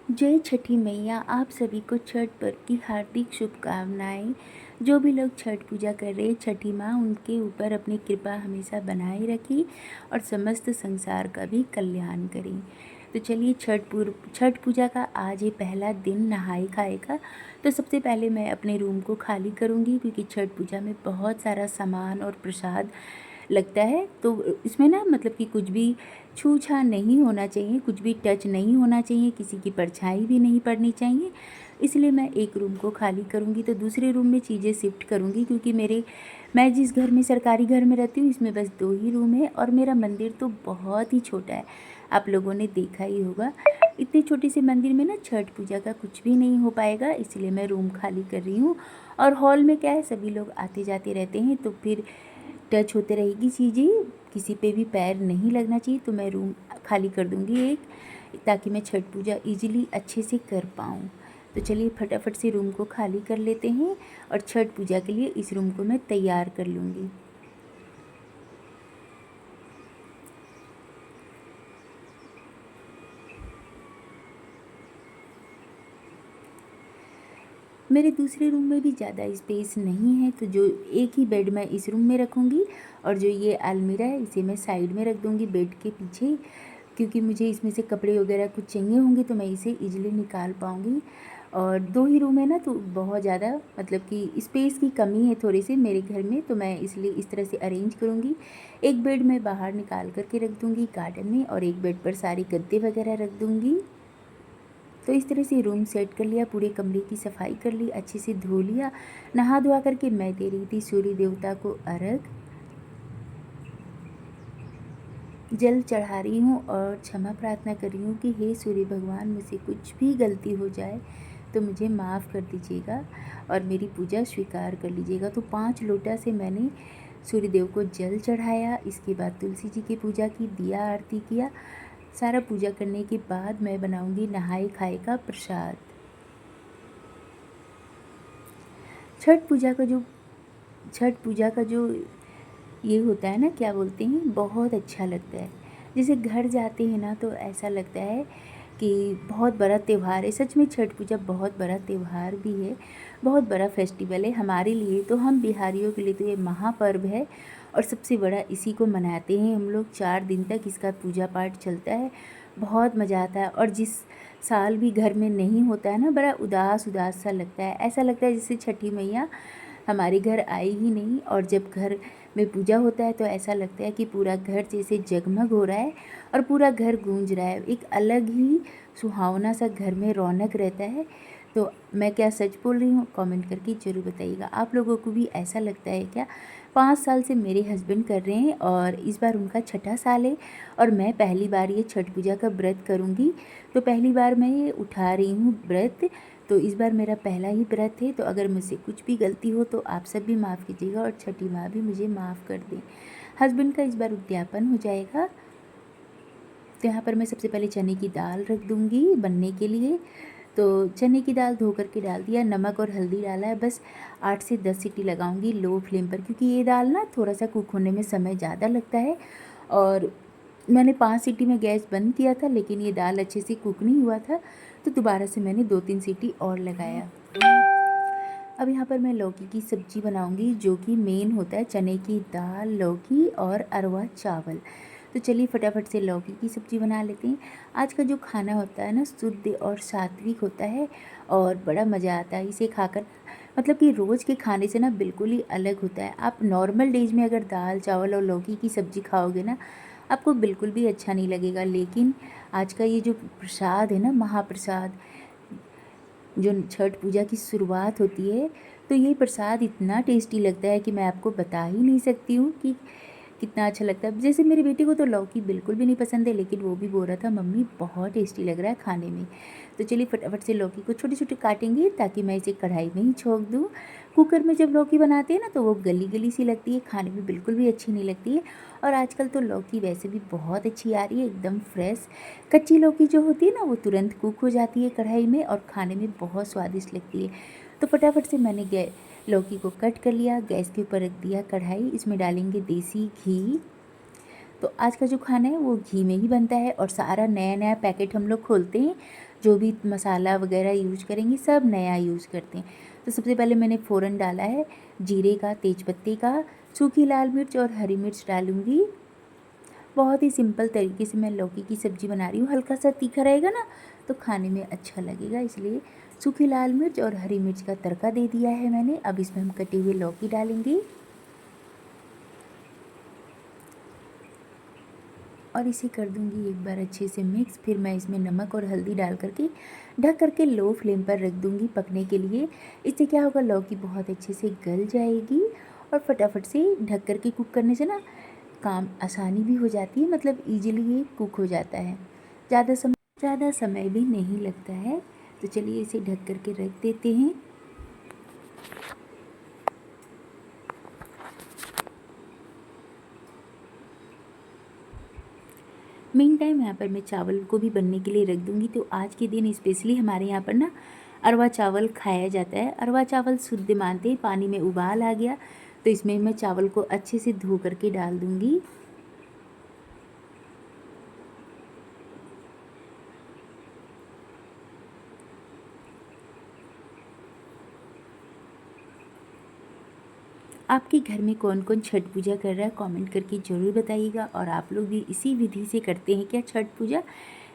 जय छठी मैया। आप सभी को छठ पर्व की हार्दिक शुभकामनाएं। जो भी लोग छठ पूजा कर रहे हैं, छठी माँ उनके ऊपर अपनी कृपा हमेशा बनाए रखी और समस्त संसार का भी कल्याण करें। तो चलिए, छठ पूजा का आज ये पहला दिन नहाए खाए का। तो सबसे पहले मैं अपने रूम को खाली करूँगी, क्योंकि छठ पूजा में बहुत सारा सामान और प्रसाद लगता है। तो इसमें ना मतलब कि कुछ भी छू छा नहीं होना चाहिए, कुछ भी टच नहीं होना चाहिए, किसी की परछाई भी नहीं पड़नी चाहिए। इसलिए मैं एक रूम को खाली करूँगी, तो दूसरे रूम में चीज़ें शिफ्ट करूँगी, क्योंकि मैं जिस घर में सरकारी घर में रहती हूँ, इसमें बस 2 ही रूम है और मेरा मंदिर तो बहुत ही छोटा है। आप लोगों ने देखा ही होगा, इतने छोटे से मंदिर में ना छठ पूजा का कुछ भी नहीं हो पाएगा। इसलिए मैं रूम खाली कर रही हूँ। और हॉल में क्या है, सभी लोग आते जाते रहते हैं, तो फिर टच होते रहेगी चीज़ें, किसी पे भी पैर नहीं लगना चाहिए। तो मैं रूम खाली कर दूँगी एक, ताकि मैं छठ पूजा इजीली अच्छे से कर पाऊँ। तो चलिए फटाफट से रूम को खाली कर लेते हैं और छठ पूजा के लिए इस रूम को मैं तैयार कर लूँगी। मेरे दूसरे रूम में भी ज़्यादा स्पेस नहीं है, तो जो एक ही बेड मैं इस रूम में रखूँगी और जो ये अलमीरा है इसे मैं साइड में रख दूँगी बेड के पीछे, क्योंकि मुझे इसमें से कपड़े वगैरह कुछ चाहिए होंगे तो मैं इसे इजीली निकाल पाऊँगी। और 2 ही रूम है ना, तो बहुत ज़्यादा मतलब कि स्पेस की कमी है थोड़ी सी मेरे घर में, तो मैं इसलिए इस तरह से अरेंज करूँगी। एक बेड मैं बाहर निकाल कर के रख दूँगी गार्डन में, और एक बेड पर सारे गद्दे वगैरह रख दूँगी। तो इस तरह से रूम सेट कर लिया, पूरे कमरे की सफाई कर ली, अच्छे से धो लिया। नहा धोआ करके मैं दे रही थी सूर्य देवता को अर्घ, जल चढ़ा रही हूँ और क्षमा प्रार्थना कर रही हूँ कि हे सूर्य भगवान, मुझसे कुछ भी गलती हो जाए तो मुझे माफ़ कर दीजिएगा और मेरी पूजा स्वीकार कर लीजिएगा। तो 5 लोटा से मैंने सूर्य देव को जल चढ़ाया। इसके बाद तुलसी जी की पूजा की, दिया आरती किया। सारा पूजा करने के बाद मैं बनाऊंगी नहाए खाए का प्रसाद। छठ पूजा का जो ये होता है ना, क्या बोलते हैं, बहुत अच्छा लगता है। जैसे घर जाते हैं ना, तो ऐसा लगता है कि बहुत बड़ा त्यौहार है। सच में छठ पूजा बहुत बड़ा त्यौहार भी है, बहुत बड़ा फेस्टिवल है हमारे लिए। तो हम बिहारियों के लिए तो ये महापर्व है और सबसे बड़ा इसी को मनाते हैं हम लोग। 4 दिन तक इसका पूजा पाठ चलता है, बहुत मज़ा आता है। और जिस साल भी घर में नहीं होता है ना, बड़ा उदास उदास सा लगता है। ऐसा लगता है जैसे छठी मैया हमारे घर आई ही नहीं। और जब घर में पूजा होता है तो ऐसा लगता है कि पूरा घर जैसे जगमग हो रहा है और पूरा घर गूंज रहा है। एक अलग ही सुहावना सा घर में रौनक रहता है। तो मैं क्या सच बोल रही हूँ? कमेंट करके ज़रूर बताइएगा। आप लोगों को भी ऐसा लगता है क्या? 5 साल से मेरे हस्बैंड कर रहे हैं और इस बार उनका छठा साल है और मैं पहली बार ये छठ पूजा का व्रत करूँगी। तो पहली बार मैं ये उठा रही हूँ व्रत। तो इस बार मेरा पहला ही व्रत है, तो अगर मुझसे कुछ भी गलती हो तो आप सब भी माफ़ कीजिएगा और छठी माँ भी मुझे माफ़ कर दें। हस्बैंड का इस बार उद्यापन हो जाएगा। तो यहाँ पर मैं सबसे पहले चने की दाल रख दूँगी बनने के लिए। तो चने की दाल धो करके डाल दिया, नमक और हल्दी डाला है। बस 8 से 10 सीटी लगाऊंगी लो फ्लेम पर, क्योंकि ये दाल ना थोड़ा सा कुक होने में समय ज़्यादा लगता है। और मैंने 5 सीटी में गैस बंद किया था, लेकिन ये दाल अच्छे से कुक नहीं हुआ था, तो दोबारा से मैंने 2-3 सीटी और लगाया। अब यहाँ पर मैं लौकी की सब्ज़ी बनाऊंगी, जो कि मेन होता है चने की दाल, लौकी और अरवा चावल। तो चलिए फटाफट से लौकी की सब्ज़ी बना लेते हैं। आज का जो खाना होता है ना, शुद्ध और सात्विक होता है और बड़ा मज़ा आता है इसे खाकर। मतलब कि रोज़ के खाने से ना बिल्कुल ही अलग होता है। आप नॉर्मल डेज में अगर दाल चावल और लौकी की सब्ज़ी खाओगे ना, आपको बिल्कुल भी अच्छा नहीं लगेगा। लेकिन आज का ये जो प्रसाद है ना, महाप्रसाद, जो छठ पूजा की शुरुआत होती है, तो ये प्रसाद इतना टेस्टी लगता है कि मैं आपको बता ही नहीं सकती हूँ कि कितना अच्छा लगता है। जैसे मेरे बेटे को तो लौकी बिल्कुल भी नहीं पसंद है, लेकिन वो भी बोल रहा था मम्मी बहुत टेस्टी लग रहा है खाने में। तो चलिए फटाफट से लौकी को छोटे छोटे काटेंगे, ताकि मैं इसे कढ़ाई में ही छोंक दूँ। कुकर में जब लौकी बनाते हैं ना, तो वो गली गली सी लगती है, खाने में बिल्कुल भी अच्छी नहीं लगती है। और आजकल तो लौकी वैसे भी बहुत अच्छी आ रही है, एकदम फ्रेश। कच्ची लौकी जो होती है ना, वो तुरंत कुक हो जाती है कढ़ाई में और खाने में बहुत स्वादिष्ट लगती है। तो फटाफट से मैंने लौकी को कट कर लिया, गैस के ऊपर रख दिया कढ़ाई। इसमें डालेंगे देसी घी। तो आज का जो खाना है वो घी में ही बनता है और सारा नया नया पैकेट हम लोग खोलते हैं जो भी मसाला वगैरह यूज करेंगे सब नया यूज करते हैं। तो सबसे पहले मैंने फ़ौरन डाला है जीरे का, तेज़पत्ते का, सूखी लाल मिर्च और हरी मिर्च डालूँगी। बहुत ही सिंपल तरीके से मैं लौकी की सब्ज़ी बना रही हूँ। हल्का सा तीखा रहेगा ना तो खाने में अच्छा लगेगा, इसलिए सूखी लाल मिर्च और हरी मिर्च का तड़का दे दिया है मैंने। अब इसमें हम कटी हुई लौकी डालेंगे और इसे कर दूंगी एक बार अच्छे से मिक्स। फिर मैं इसमें नमक और हल्दी डाल करके ढक करके लो फ्लेम पर रख दूंगी पकने के लिए। इससे क्या होगा, लौकी बहुत अच्छे से गल जाएगी और फटाफट से ढक करके कुक करने से ना काम आसानी भी हो जाती है, मतलब इजीली ये कुक हो जाता है, ज़्यादा समय भी नहीं लगता है। तो चलिए इसे ढक करके रख देते हैं। मेन टाइम यहाँ पर मैं चावल को भी बनने के लिए रख दूँगी। तो आज के दिन स्पेशली हमारे यहाँ पर ना अरवा चावल खाया जाता है। अरवा चावल शुद्ध मानते हैं। पानी में उबाल आ गया तो इसमें मैं चावल को अच्छे से धो करके डाल दूँगी। आपके घर में कौन कौन छठ पूजा कर रहा है कमेंट करके ज़रूर बताइएगा। और आप लोग भी इसी विधि से करते हैं क्या छठ पूजा,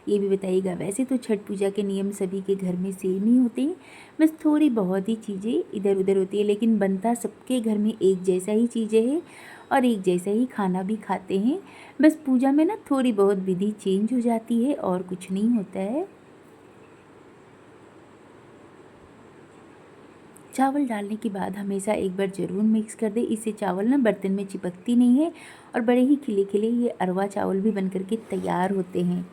ये भी बताइएगा। वैसे तो छठ पूजा के नियम सभी के घर में सेम ही होते हैं, बस थोड़ी बहुत ही चीज़ें इधर उधर होती है, लेकिन बनता सबके घर में एक जैसा ही चीज़ें हैं और एक जैसा ही खाना भी खाते हैं। बस पूजा में ना थोड़ी बहुत विधि चेंज हो जाती है और कुछ नहीं होता है। चावल डालने के बाद हमेशा एक बार ज़रूर मिक्स कर दें, इससे चावल ना बर्तन में चिपकती नहीं है और बड़े ही खिले खिले ये अरवा चावल भी बन करके तैयार होते हैं।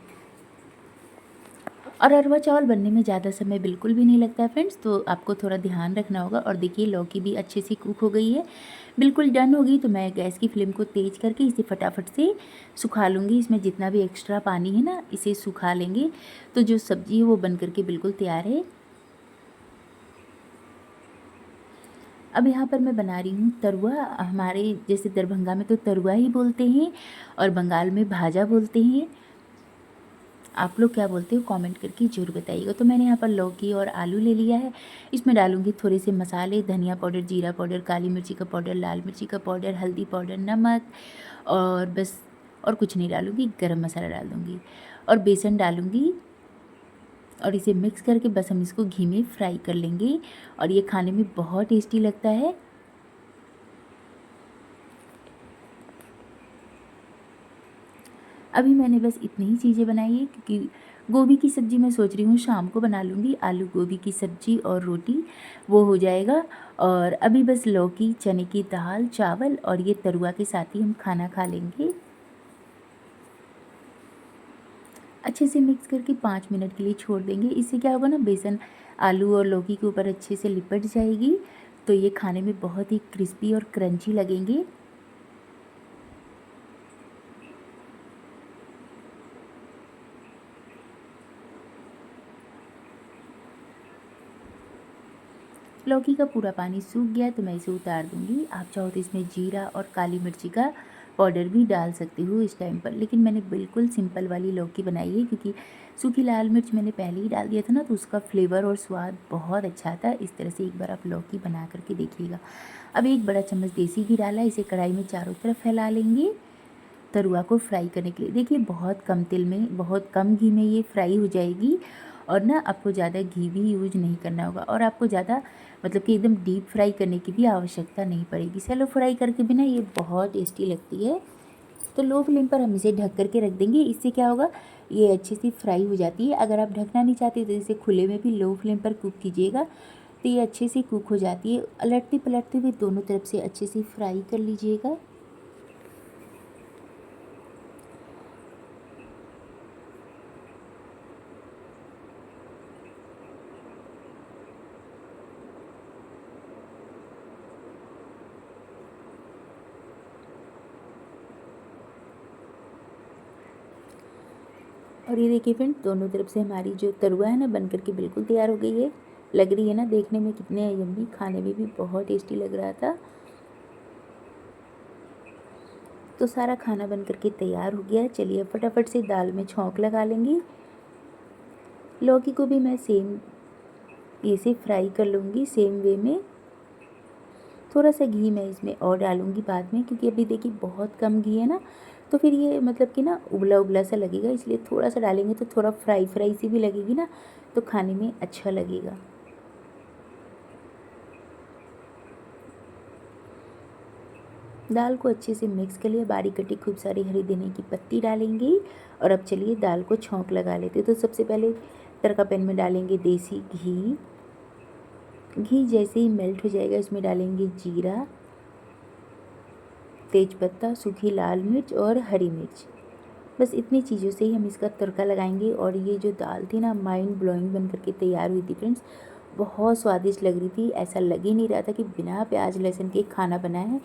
और अरवा चावल बनने में ज़्यादा समय बिल्कुल भी नहीं लगता है फ्रेंड्स, तो आपको थोड़ा ध्यान रखना होगा। और देखिए लौकी भी अच्छे से कुक हो गई है, बिल्कुल डन हो गई। तो मैं गैस की फ्लेम को तेज़ करके इसे फटाफट से सुखा लूँगी। इसमें जितना भी एक्स्ट्रा पानी है ना इसे सुखा लेंगे, तो जो सब्ज़ी है वो बन करके बिल्कुल तैयार है। अब यहाँ पर मैं बना रही हूँ तरुआ। हमारे जैसे दरभंगा में तो तरुआ ही बोलते हैं और बंगाल में भाजा बोलते हैं। आप लोग क्या बोलते हो कमेंट करके ज़रूर बताइएगा। तो मैंने यहाँ पर लौकी और आलू ले लिया है। इसमें डालूँगी थोड़े से मसाले, धनिया पाउडर, जीरा पाउडर, काली मिर्ची का पाउडर, लाल मिर्ची का पाउडर, हल्दी पाउडर, नमक और बस, और कुछ नहीं डालूँगी। गरम मसाला डाल दूँगी और बेसन डालूँगी और इसे मिक्स करके बस हम इसको घी में फ्राई कर लेंगे और ये खाने में बहुत टेस्टी लगता है। अभी मैंने बस इतनी ही चीज़ें बनाई है, क्योंकि गोभी की सब्ज़ी मैं सोच रही हूँ शाम को बना लूँगी। आलू गोभी की सब्ज़ी और रोटी वो हो जाएगा। और अभी बस लौकी, चने की दाल, चावल और ये तरुआ के साथ ही हम खाना खा लेंगे। अच्छे से मिक्स करके 5 मिनट के लिए छोड़ देंगे। इससे क्या होगा ना, बेसन आलू और लौकी के ऊपर अच्छे से लिपट जाएगी, तो ये खाने में बहुत ही क्रिस्पी और क्रंची लगेंगे। लौकी का पूरा पानी सूख गया तो मैं इसे उतार दूंगी। आप चाहो तो इसमें जीरा और काली मिर्ची का पाउडर भी डाल सकती हूँ इस टाइम पर, लेकिन मैंने बिल्कुल सिंपल वाली लौकी बनाई है, क्योंकि सूखी लाल मिर्च मैंने पहले ही डाल दिया था ना, तो उसका फ्लेवर और स्वाद बहुत अच्छा था। इस तरह से एक बार आप लौकी बना करके देखिएगा। अब एक बड़ा चम्मच देसी घी डाला, इसे कढ़ाई में चारों तरफ फैला लेंगे तरुआ को फ्राई करने के लिए। देखिए बहुत कम तेल में, बहुत कम घी में ये फ्राई हो जाएगी। और ना आपको ज़्यादा घी भी यूज नहीं करना होगा और आपको ज़्यादा मतलब कि एकदम डीप फ्राई करने की भी आवश्यकता नहीं पड़ेगी। सैलो फ्राई करके भी ना ये बहुत टेस्टी लगती है। तो लो फ्लेम पर हम इसे ढक करके रख देंगे। इससे क्या होगा, ये अच्छे से फ्राई हो जाती है। अगर आप ढकना नहीं चाहते तो इसे खुले में भी लो फ्लेम पर कुक कीजिएगा, तो ये अच्छे से कुक हो जाती है। अलटते पलटते हुए दोनों तरफ से अच्छे से फ्राई कर लीजिएगा। और ये देखिए फ्रेंड, दोनों तरफ से हमारी जो तरुआ है ना बन करके बिल्कुल तैयार हो गई है। लग रही है ना देखने में कितने यम्मी, खाने में भी बहुत टेस्टी लग रहा था। तो सारा खाना बन करके तैयार हो गया। चलिए फटाफट से दाल में छौंक लगा लेंगे। लौकी को भी मैं सेम ऐसे फ्राई कर लूँगी सेम वे में। थोड़ा सा घी मैं इसमें और डालूँगी बाद में, क्योंकि अभी देखिए बहुत कम घी है ना, तो फिर ये मतलब कि ना उबला उबला सा लगेगा, इसलिए थोड़ा सा डालेंगे तो थोड़ा फ्राई फ्राई सी भी लगेगी ना, तो खाने में अच्छा लगेगा। दाल को अच्छे से मिक्स कर लिया, बारीक कटी खूब सारी हरी धनिया की पत्ती डालेंगे। और अब चलिए दाल को छौंक लगा लेते हैं। तो सबसे पहले तड़का पैन में डालेंगे देसी घी। घी जैसे ही मेल्ट हो जाएगा इसमें डालेंगे जीरा, तेज़पत्ता, सूखी लाल मिर्च और हरी मिर्च। बस इतनी चीज़ों से ही हम इसका तड़का लगाएंगे। और ये जो दाल थी ना, माइंड ब्लोइंग बन करके तैयार हुई थी फ्रेंड्स। बहुत स्वादिष्ट लग रही थी, ऐसा लग ही नहीं रहा था कि बिना प्याज लहसुन के खाना बना है।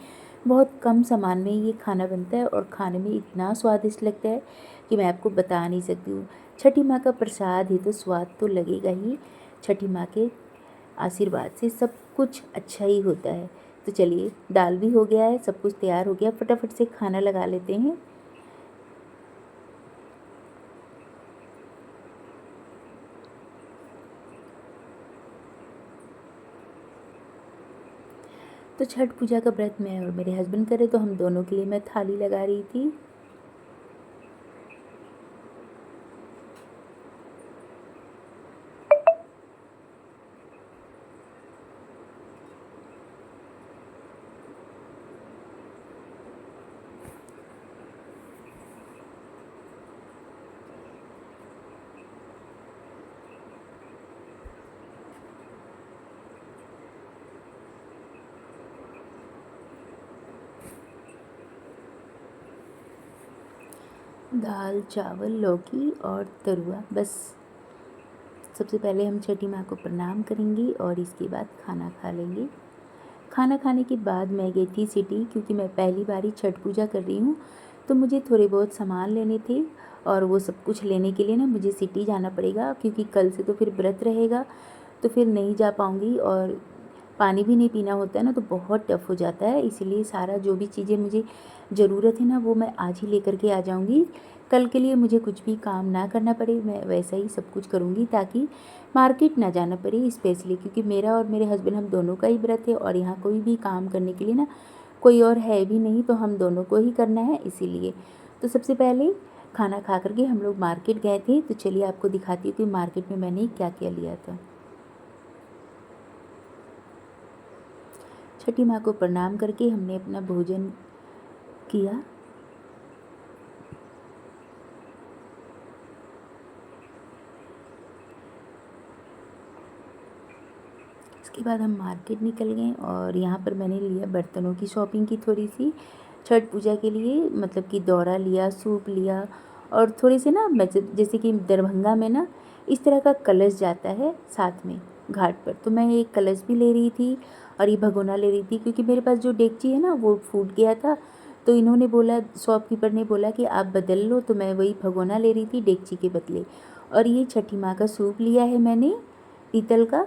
बहुत कम सामान में ये खाना बनता है और खाने में इतना स्वादिष्ट लगता है कि मैं आपको बता नहीं सकती हूँ। छठी माँ का प्रसाद है तो स्वाद तो लगेगा ही। छठी माँ के आशीर्वाद से सब कुछ अच्छा ही होता है। तो चलिए, दाल भी हो गया है, सब कुछ तैयार हो गया, फटाफट से खाना लगा लेते हैं। तो छठ पूजा का व्रत मैं और मेरे हस्बैंड करे, तो हम दोनों के लिए मैं थाली लगा रही थी। दाल, चावल, लौकी और तरुआ। बस सबसे पहले हम छठी माँ को प्रणाम करेंगे और इसके बाद खाना खा लेंगे। खाना खाने के बाद मैं गई थी सिटी, क्योंकि मैं पहली बार ही छठ पूजा कर रही हूँ, तो मुझे थोड़े बहुत सामान लेने थे। और वो सब कुछ लेने के लिए ना मुझे सिटी जाना पड़ेगा, क्योंकि कल से तो फिर व्रत रहेगा, तो फिर नहीं जा पाऊँगी। और पानी भी नहीं पीना होता है ना, तो बहुत टफ़ हो जाता है। इसीलिए सारा जो भी चीज़ें मुझे ज़रूरत है ना, वो मैं आज ही लेकर के आ जाऊँगी। कल के लिए मुझे कुछ भी काम ना करना पड़े, मैं वैसा ही सब कुछ करूँगी, ताकि मार्केट ना जाना पड़े स्पेशली, क्योंकि मेरा और मेरे हस्बैंड हम दोनों का ही व्रत है। और यहाँ कोई भी काम करने के लिए ना कोई और है भी नहीं, तो हम दोनों को ही करना है इसीलिए। तो सबसे पहले खाना खा करके हम लोग मार्केट गए थे। तो चलिए आपको दिखाती हूँ कि मार्केट में मैंने क्या क्या लिया था। छठी माँ को प्रणाम करके हमने अपना भोजन किया। इसके बाद हम मार्केट निकल गए और यहाँ पर मैंने लिया बर्तनों की शॉपिंग की थोड़ी सी छठ पूजा के लिए, मतलब कि दौरा लिया, सूप लिया। और थोड़े से ना जैसे कि दरभंगा में ना इस तरह का कलश जाता है साथ में घाट पर, तो मैं एक कलश भी ले रही थी और ये भगोना ले रही थी, क्योंकि मेरे पास जो डेगची है ना वो फूट गया था। तो इन्होंने बोला, शॉपकीपर ने बोला कि आप बदल लो, तो मैं वही भगोना ले रही थी डेगची के बदले। और ये छठी माँ का सूप लिया है मैंने पीतल का,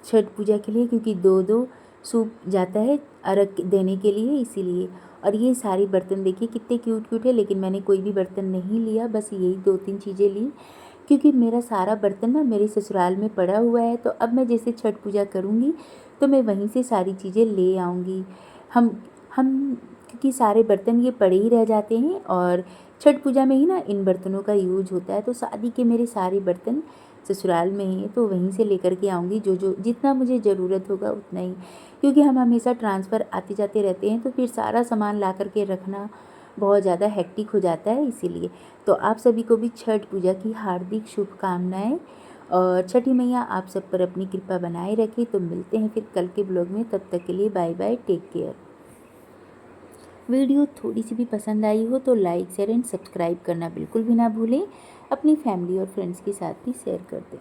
छठ पूजा के लिए, क्योंकि दो दो सूप जाता है अर्घ देने के लिए, इसीलिए। और ये सारी बर्तन देखिए कितने क्यूट क्यूट है, लेकिन मैंने कोई भी बर्तन नहीं लिया, बस यही 2-3 चीज़ें ली, क्योंकि मेरा सारा बर्तन ना मेरे ससुराल में पड़ा हुआ है। तो अब मैं जैसे छठ पूजा करूँगी तो मैं वहीं से सारी चीज़ें ले आऊँगी। हम क्योंकि सारे बर्तन ये पड़े ही रह जाते हैं, और छठ पूजा में ही ना इन बर्तनों का यूज होता है। तो शादी के मेरे सारे बर्तन ससुराल में ही है, तो वहीं से लेकर के आऊँगी, जो जो जितना मुझे ज़रूरत होगा उतना ही, क्योंकि हम हमेशा ट्रांसफ़र आते जाते रहते हैं, तो फिर सारा सामान ला कर के रखना बहुत ज़्यादा हेक्टिक हो जाता है, इसीलिए। तो आप सभी को भी छठ पूजा की हार्दिक शुभकामनाएँ, और छठी मैया आप सब पर अपनी कृपा बनाए रखें। तो मिलते हैं फिर कल के ब्लॉग में, तब तक के लिए bye bye, take care. Video थोड़ी सी भी पसंद आई हो तो लाइक शेयर एंड सब्सक्राइब करना बिल्कुल भी ना भूलें। अपनी फैमिली और फ्रेंड्स के साथ भी शेयर कर दें।